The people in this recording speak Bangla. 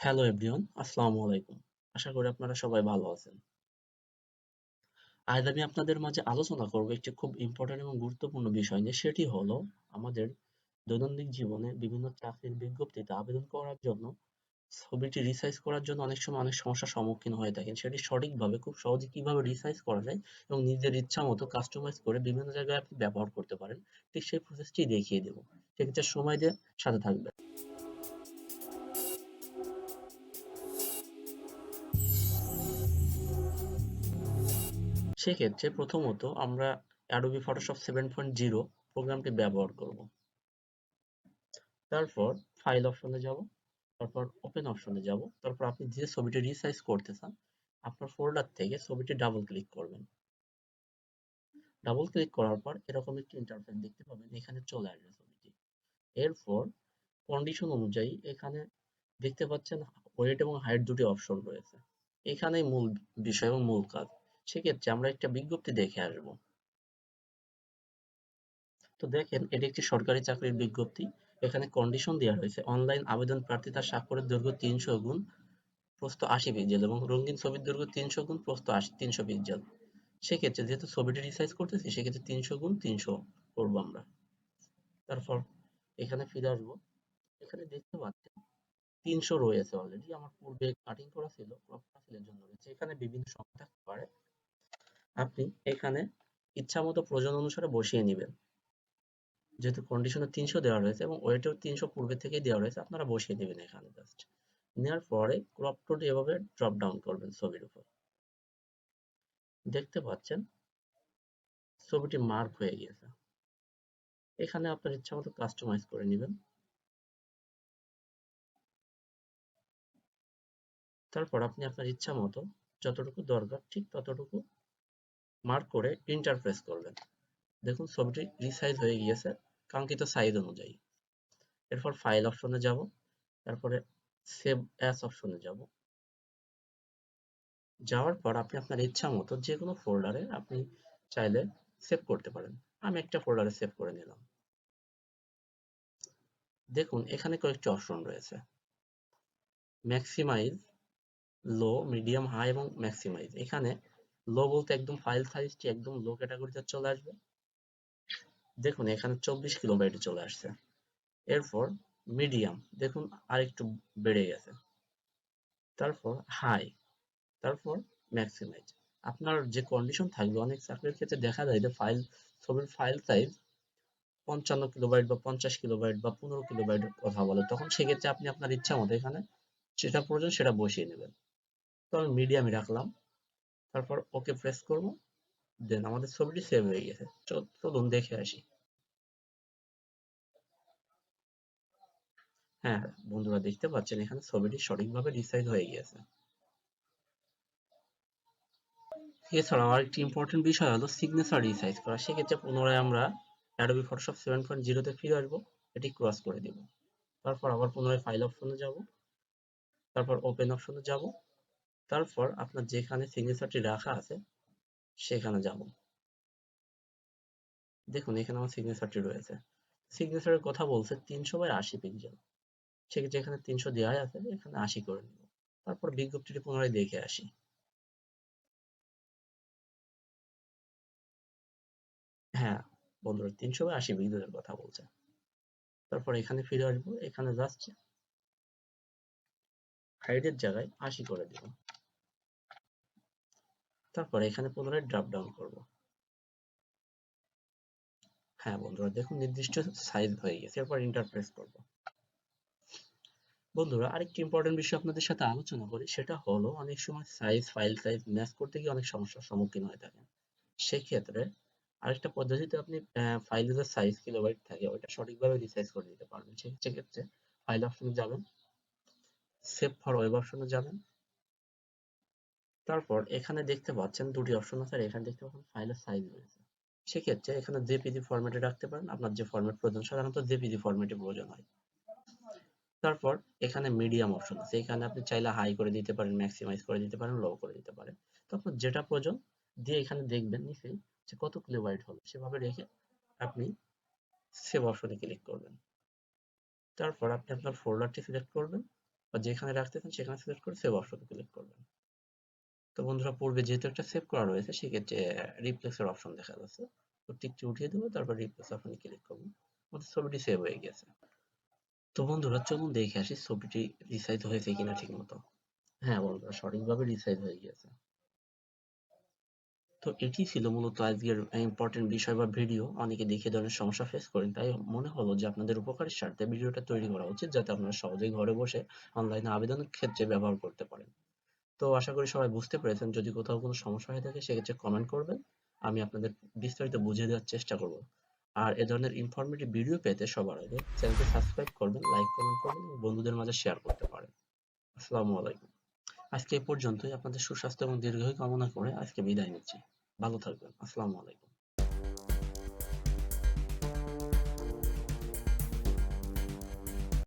হ্যালো এভরিওয়ান, আসসালামু আলাইকুম। আশা করি আপনারা সবাই ভালো আছেন। আজ আমি আপনাদের মাঝে আলোচনা করব একটি খুব ইম্পর্টেন্ট এবং গুরুত্বপূর্ণ বিষয় নিয়ে, সেটি হলো আমাদের দৈনন্দিন জীবনে বিভিন্ন চাকরির বিজ্ঞপ্তিতে আবেদন করার জন্য ছবিটি রিসাইজ করার জন্য অনেক সময় অনেক সমস্যার সম্মুখীন হয়ে থাকেন। সেটি সঠিকভাবে খুব সহজে কিভাবে রিসাইজ করা যায় এবং নিজের ইচ্ছা মতো কাস্টমাইজ করে বিভিন্ন জায়গায় আপনি ব্যবহার করতে পারেন। ঠিক সেই প্রসেসটি দেখিয়ে দেব। সেক্ষেত্রে সময় দিয়ে সাথে থাকবেন। সেক্ষেত্রে প্রথমত আমরা অ্যাডোবি ফটোশপ 7.0 প্রোগ্রামটি ব্যবহার করব। তারপর ফাইল অপশনে যাব, তারপর ওপেন অপশনে যাব, তারপর আপনি যে ছবিটি রিসাইজ করতে চান আপনার ফোল্ডার থেকে ছবিটি ডাবল ক্লিক করবেন। ডাবল ক্লিক করার পর এরকম একটি ইন্টারফেস দেখতে পাবেন, এখানে চলে আসবে ছবিটি। এরপর কন্ডিশন অনুযায়ী এখানে দেখতে পাচ্ছেন ওয়েট এবং হাইট দুটি অপশন রয়েছে। এখানেই মূল বিষয় এবং মূল কাজ। সেক্ষেত্রে আমরা একটা বিজ্ঞপ্তি দেখে আসবো। তো দেখেন এটি একটি সরকারি চাকরির বিজ্ঞপ্তি। এখানে কন্ডিশন দেওয়া রয়েছে, অনলাইন আবেদন প্রার্থী তার স্বাক্ষরের দৈর্ঘ্য 300 গুণ, প্রস্থ 80 পিক্সেল এবং রঙিন ছবির দৈর্ঘ্য 300 গুণ, প্রস্থ 300 পিক্সেল। সেক্ষেত্রে যেহেতু ছবিটি রিসাইজ করতেছি সেক্ষেত্রে 300 গুণ 300 করবো আমরা। তারপর এখানে ফিরে আসবো। এখানে দেখতে পাচ্ছেন 300 রয়েছে অলরেডি, আমার পূর্বে কাটিং করা ছিল, ক্রপ করা ছিল এর জন্য রয়েছে। এখানে বিভিন্ন সংখ্যা থাকতে পারে, আপনি এখানে ইচ্ছা মতো প্রয়োজন অনুসারে বসিয়ে নেবেন। যেহেতু কন্ডিশনে 300 দেওয়া রয়েছে এবং ওয়েটেও 300 পূর্বে থেকেই দেওয়া রয়েছে, আপনারা বসিয়ে দেবেন এখানে জাস্ট। নেওয়ার পরে ক্রপ টুলটি এভাবে ড্রপ ডাউন করবেন ছবির উপর। দেখতে পাচ্ছেন ছবিটি মার্ক হয়ে গিয়েছে। এখানে আপনার ইচ্ছা মতো কাস্টমাইজ করে নেবেন। তারপর আপনি আপনার ইচ্ছা মতো যতটুকু দরকার ঠিক ততটুকু মার্ক করে এন্টার প্রেস করবেন। দেখুন ছবিটি রিসাইজ হয়ে গিয়েছে কাঙ্ক্ষিত সাইজ অনুযায়ী। এরপর ফাইল অপশনে যাব, তারপরে সেভ অ্যাজ অপশনে যাব। যাওয়ার পর আপনি আপনার ইচ্ছা মতো যে কোনো ফোল্ডারে আপনি চাইলে সেভ করতে পারেন। আমি একটা ফোল্ডারে সেভ করে নিলাম। দেখুন এখানে কয়েকটি অপশন রয়েছে, ম্যাক্সিমাইজ, লো, মিডিয়াম, হাই এবং ম্যাক্সিমাইজ। এখানে লো বলতে একদম ফাইল সাইজটি একদম লো ক্যাটাগরিতে চলে আসবে। দেখুন এখানে 24 কিলোবাইটে চলে আসছে। এরপর মিডিয়াম, দেখুন আরেকটু বেড়ে গেছে। তারপর হাই, তারপর ম্যাক্সিমাইজ। আপনার যে কন্ডিশন থাকবে, অনেক চাকরির ক্ষেত্রে দেখা যায় যে ছবির ফাইল সাইজ 55 কিলোবাইট বা 50 কিলোবাইট বা 15 কিলোবাইটের কথা বলে, তখন সেক্ষেত্রে আপনি আপনার ইচ্ছা মতো এখানে যেটা প্রয়োজন সেটা বসিয়ে নেবেন। তো আমি মিডিয়ামে রাখলাম, তারপর ওকে প্রেস করব। দেন আমাদের ছবিটি সেভ হয়ে গেছে। চলুন দেখে আসি। হ্যাঁ বন্ধুরা, দেখতে পাচ্ছেন এখানে ছবিটি সঠিকভাবে রিসাইজ হয়ে গিয়েছে। এছাড়াও আরেকটি ইম্পর্টেন্ট বিষয় হলো সিগনেচার রিসাইজ করা। সেক্ষেত্রে পুনরায় আমরা অ্যাডোবি ফটোশপ 7.0 তে ফিরে আসবো, এটি ক্রস করে দিব। তারপর আবার পুনরায় ফাইল অপশনে যাব, তারপর ওপেন অপশনে যাব, তারপর আপনার যেখানে সিগনেচারটি রাখা আছে সেখানে যাব। দেখুন এখানে আমার সিগনেচারটি রয়েছে। সিগনেচারের কথা বলছে 300/80 পিক্সেল। সেক্ষেত্রে এখানে 300 দেওয়াই আছে, এখানে 80 করে নিব। তারপর বিজ্ঞপ্তিটি পুনরায় দেখে আসি। হ্যাঁ বন্ধুরা, 300/80 পিক্সেলের কথা বলছে। তারপর এখানে ফিরে আসবো, এখানে জাস্ট হাইটের জায়গায় 80 করে দিব। তারপর এখানে পুনরায় ড্রপ ডাউন করব। হ্যাঁ বন্ধুরা, দেখুন নির্দিষ্ট সাইজ হয়ে গেছে। এরপর এন্টার প্রেস করব। বন্ধুরা, আরেকটি ইম্পর্টেন্ট বিষয় আপনাদের সাথে আলোচনা করি, সেটা হলো অনেক সময় ফাইল সাইজ ম্যাচ করতে গিয়ে অনেক সমস্যার সম্মুখীন হয়ে থাকেন। সেক্ষেত্রে আরেকটা পদ্ধতিতে আপনি ফাইলের যে সাইজ কিলোবাইট থাকে ওইটা সঠিকভাবে রিসাইজ করে দিতে পারবেন। সেক্ষেত্রে ফাইল অপশনে যাবেন, সেভ ফর ওয়েব অপশনে যাবেন। তারপর এখানে দেখতে পাচ্ছেন দুটি অপশন আছে, আর এখানে দেখতে পাচ্ছেন ফাইলের সাইজ রয়েছে। সেক্ষেত্রে এখানে জেপিজি ফরম্যাটে রাখতে পারেন, আপনার যে ফরম্যাট প্রয়োজন, সাধারণত জেপিজি ফরম্যাটে প্রয়োজন হয়। তারপর এখানে মিডিয়াম অপশন আছে, এখানে আপনি চাইলে হাই করে দিতে পারেন, ম্যাক্সিমাইজ করে দিতে পারেন, লো করে দিতে পারেন। তো আপনার যেটা প্রয়োজন দিয়ে এখানে দেখবেন নিচে যে কত কিলোবাইট হলো, সেভাবে রেখে আপনি সেভ অপশনে ক্লিক করবেন। তারপর আপনি আপনার ফোল্ডারটি সিলেক্ট করবেন, বা যেখানে রাখতে চান সেখানে সিলেক্ট করে সেভ অপশনে ক্লিক করবেন। তো বন্ধুরা পূর্বে যেহেতু একটা সেভ করা রয়েছে সেক্ষেত্রে রিপ্লেসের অপশন দেখা যাচ্ছে। তো টিকটি উঠিয়ে দেবো, তারপর রিপ্লেস অপশনে ক্লিক করবো। আমাদের ছবিটি সেভ হয়ে গেছে। তো বন্ধুরা চলুন দেখে আসি ছবিটি রিসাইজ হয়েছে কিনা ঠিক মতো। হ্যাঁ বন্ধুরা, সঠিকভাবে রিসাইজ হয়ে গিয়েছে। তো এটি ছিল মূলত আজকের ইম্পর্টেন্ট বিষয় বা ভিডিও। অনেকে দেখে এ ধরনের সমস্যা ফেস করেন, তাই মনে হলো যে আপনাদের উপকারের স্বার্থে ভিডিওটা তৈরি করা উচিত, যাতে আপনারা সহজেই ঘরে বসে অনলাইনে আবেদনের ক্ষেত্রে ব্যবহার করতে পারেন। তো আশা করি সবাই বুঝতে পেরেছেন। যদি কোথাও কোনো সমস্যা হয়ে থাকে সেক্ষেত্রে কমেন্ট করবেন, আমি আপনাদের বিস্তারিত বুঝিয়ে দেওয়ার চেষ্টা করব। আর এ ধরনের ইনফরমেটিভ ভিডিও পেতে সবার আগে চ্যানেলটি সাবস্ক্রাইব করবেন, লাইক কমেন্ট করবেন এবং বন্ধুদের মাঝে শেয়ার করতে পারেন। আসসালামু আলাইকুম। আজকে এ পর্যন্তই। আপনাদের সুস্বাস্থ্য এবং দীর্ঘায়ু কামনা করে আজকে বিদায় নিচ্ছি। ভালো থাকবেন। আসসালামু আলাইকুম।